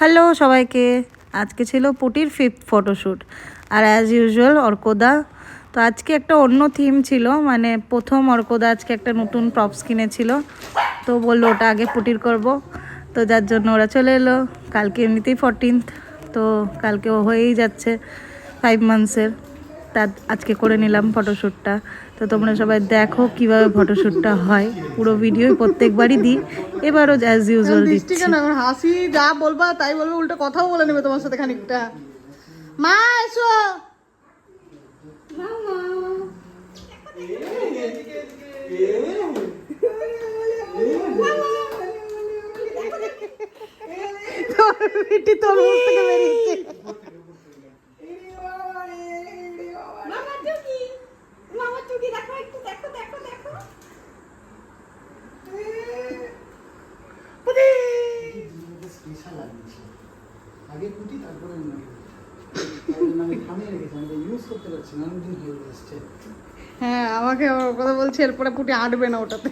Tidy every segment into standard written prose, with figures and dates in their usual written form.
Hello সবাইকে, আজকে ছিল পুটির 5th ফটোশ্যুট। আর অ্যাজ ইউজুয়াল অর্কদা তো আজকে একটা অন্য থিম ছিল, মানে প্রথম অর্কদা আজকে একটা নতুন প্রপস কিনেছিল, তো বললো ওটা আগে পুটির করব, তো যার জন্য ওরা চলে এলো। কালকে এমনিতেই 14th, তো কালকে ও হয়েই যাচ্ছে 5 মান্থসের। তা আজকে করে নিলাম ফটোশ্যুটটা। তো তোমরা সবাই দেখো কিভাবে ফটোশ্যুটটা হয়, পুরো ভিডিও প্রত্যেকবারই দিই, এবারও অ্যাজ ইউজুয়াল দিচ্ছি। এখন হাসি যা বলবা তাই বলবে, উল্টো কথাও বলে নেবে তোমার সাথে খানিকটা। মা এসো, তোর মুখ থেকে বেরিয়েছে। আগে কুটি তারপরে আমি থামিয়ে রেখেছি, আমি ইউজ করতে পারছি না, অনেকদিন হয়ে যাচ্ছে। হ্যাঁ, আমাকে ওর কথা বলছে, এরপরে পুটি আটবে না ওটাতে।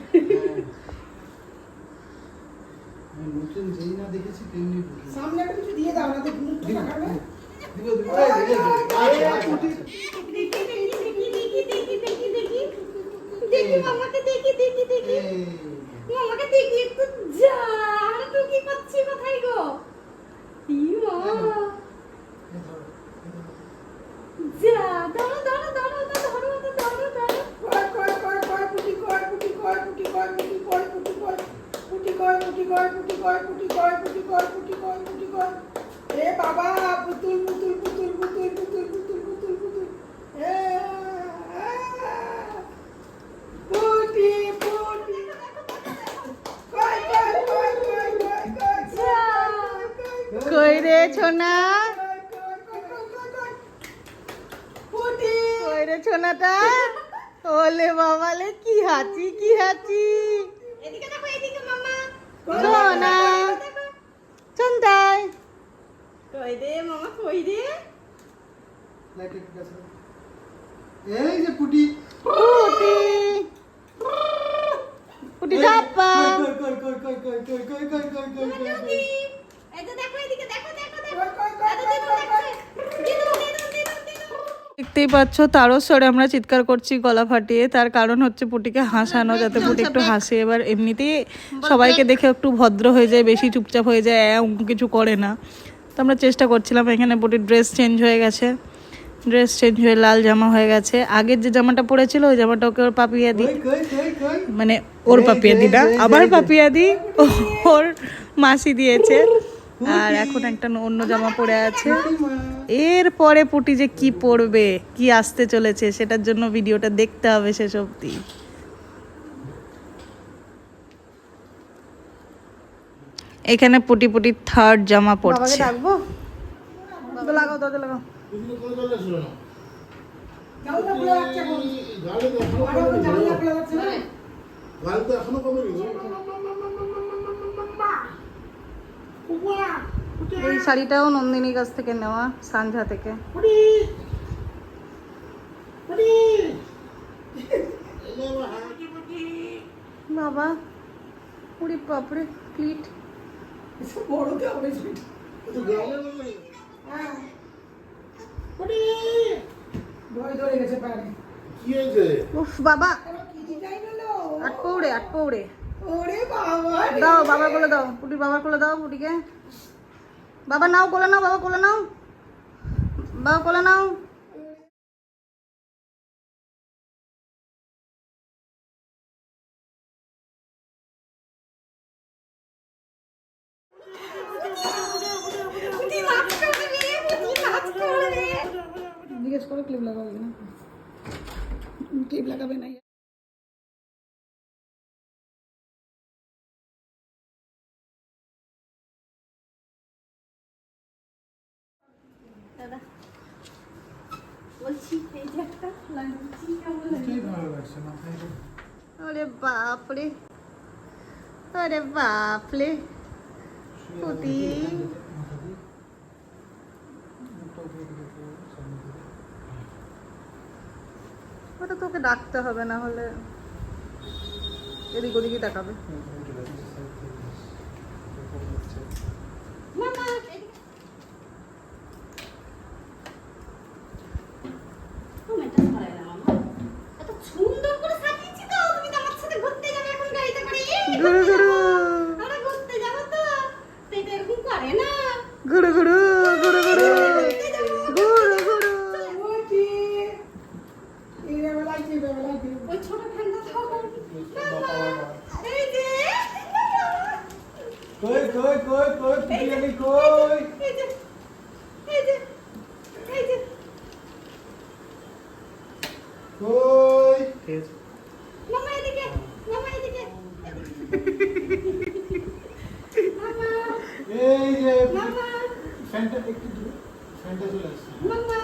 আমি নতুন যেই না দেখেছি তেমনি সামনে একটা কিছু দিয়ে দাও না, তো মুখটা লাগাবে। দেখি মামাকে, দেখি দেখি দেখি মামাকে, দেখি একটু যা। তুই কি করছিস? কোথায় গো? ইয়া যা, দাঁড়া দাঁড়া দাঁড়া দাঁড়া দাঁড়া দাঁড়া। কয় কয় কয় পুটি কয় পুটি কয় পুটি কয় পুটি কয় পুটি কয় পুটি কয় পুটি কয় পুটি কয় পুটি কয় পুটি কয় পুটি কয় পুটি কয়। এ বাবা, পুতুল পুতুল পুতুল পুতুল পুতুল পুতুল পুতুল পুতুল। এ পুটি পুটি কয় কয় কয় কয় কয় কয় যা। কই রে ছোনা, কই রে ছোনাটা? ওলে বাবালে, কি হাঁচি কি হাঁচি। এদিকে দেখো, এদিকে মামা। সোনা চন্দাই, কই রে মামা, কই রে? এই যে পুটি পুটি পুটি ধাপ্পা। কই কই কই কই কই কই কই কই কই কই কই দেখতেই পাচ্ছ তারও স্বরে আমরা চিৎকার করছি গলা ফাটিয়ে, তার কারণ হচ্ছে পুটিকে হাসানো, যাতে পুটি একটু হাসে। এবার এমনিতেই সবাইকে দেখে একটু ভদ্র হয়ে যায়, বেশি চুপচাপ হয়ে যায়, কিছু করে না। তো আমরা চেষ্টা করছিলাম। এখানে পুটির ড্রেস চেঞ্জ হয়ে গেছে, ড্রেস চেঞ্জ হয়ে লাল জামা হয়ে গেছে। আগের যে জামাটা পরেছিল ওই জামাটা ওকে ওর পাপিয়া দিই, মানে ওর পাপিয়া দি না, আবার পাপিয়া দি, ওর মাসি দিয়েছে। আর এখন একটা অন্য জামা পরে আছে। এরপরে পুটি যে কি পরবে, কি আসতে চলেছে, সেটার জন্য ভিডিওটা দেখতে হবে শেষ অবধি। এখানে পুটি পুটি থার্ড জামা পড়ছে। ডাকবো, লাগাও দরজা লাগাও। এই শাড়িটাও নন্দিনীর কাছ থেকে নেওয়া, সানঝা থেকে। বাবা পুরি বাপরে, ক্লিট বড়তে হবে। উফ বাবা, আটপৌড়ে আটপৌড়ে। দাও বাবার কোলে দাও, পুটির বাবার কোলে দাও পুটিকে। বাবা নাও, কোলে নাও, বাবা কোলে নাও, বাবা কোলে নাও। জিজ্ঞেস করে ক্লিপ লাগাবে না, ক্লিপ লাগাবে না। দাদা বলছি, এই যে একটা লাগছে কেমন লাগে? আরে বাপরে, আরে বাপরে পুটি। ওটা তোকে ডাকতে হবে, না হলে এদিক ওদিকে তাকাবে। গুরু গুরু গুরু গুরু গুরু গুরু। পুটি এবেলাইতে ওই ছোট ফ্যানটা থাকো এই যে কই কই কই কই পুটি রানী কই? এই যে এই যে এই যে কই? ঠিক আছে। মামা এদিকে মামা এদিকে মামা এই যে মামা ফ্যানটা একটু দূরে, ফ্যানটা চলে আসছে। মামা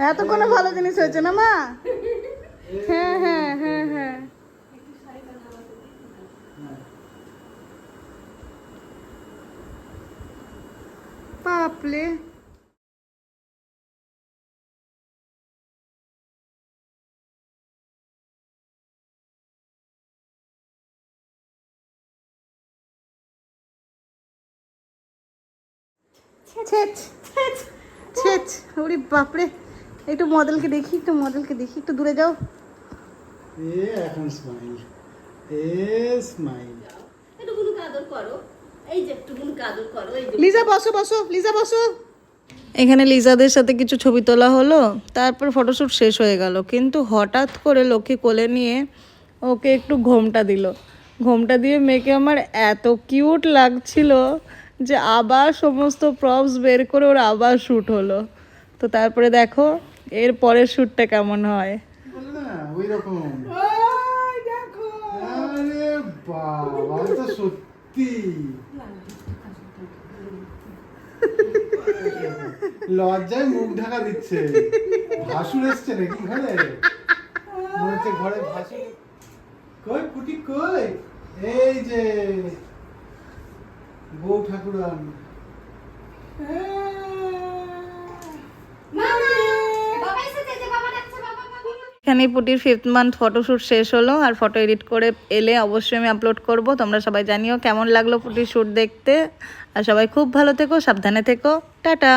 এতক্ষণে ভালো জিনিস হয়েছে না মা? হ্যাঁ হ্যাঁ হ্যাঁ হ্যাঁ। বাপলে ছেচ ছেচ, ওরে বাপরে। একটু মডেলকে দেখি, একটু মডেলকে দেখি, একটু দূরে যাও। এ এখন স্মাইল, এ স্মাইল। একটুকুন কাদর করো এই যে একটুকুন কাদর করো এই যে লিজা বসো বসো, লিজা বসো। এখানে লিজাদের সাথে কিছু ছবি তোলা হলো, তারপর ফটোশ্যুট শেষ হয়ে গেল। কিন্তু হঠাৎ করে লক্ষ্মী কোলে নিয়ে ওকে একটু ঘোমটা দিল। ঘোমটা দিয়ে মেয়েকে আমার এত কিউট লাগছিল যে আবার সমস্ত প্রপস বের করে ওর আবার শ্যুট হলো। তো তারপরে দেখো এর পরের শ্যুটটা কেমন হয়। বলে না ওই রকম। ওই দেখো আরে বাবা, এ তো সত্যি লজ্জায় মুখ ঢাকা দিচ্ছে। ভাসুর এসছে নাকি ঘরে? মনে হচ্ছে ঘরে ভাসুর। কই পুটি কই? এই যে বউ ঠাকুরান। মামা বাবা এসেছে যে বাবা ডাকছে বাবা বাবা এখানে পুটির 5th মান্থ ফটোশ্যুট শেষ হলো, আর ফটো এডিট করে এলে অবশ্যই আমি আপলোড করব। তোমরা সবাই জানিও কেমন লাগলো পুটির শ্যুট দেখতে। আর সবাই খুব ভালো থেকো, সাবধানে থেকো, টাটা।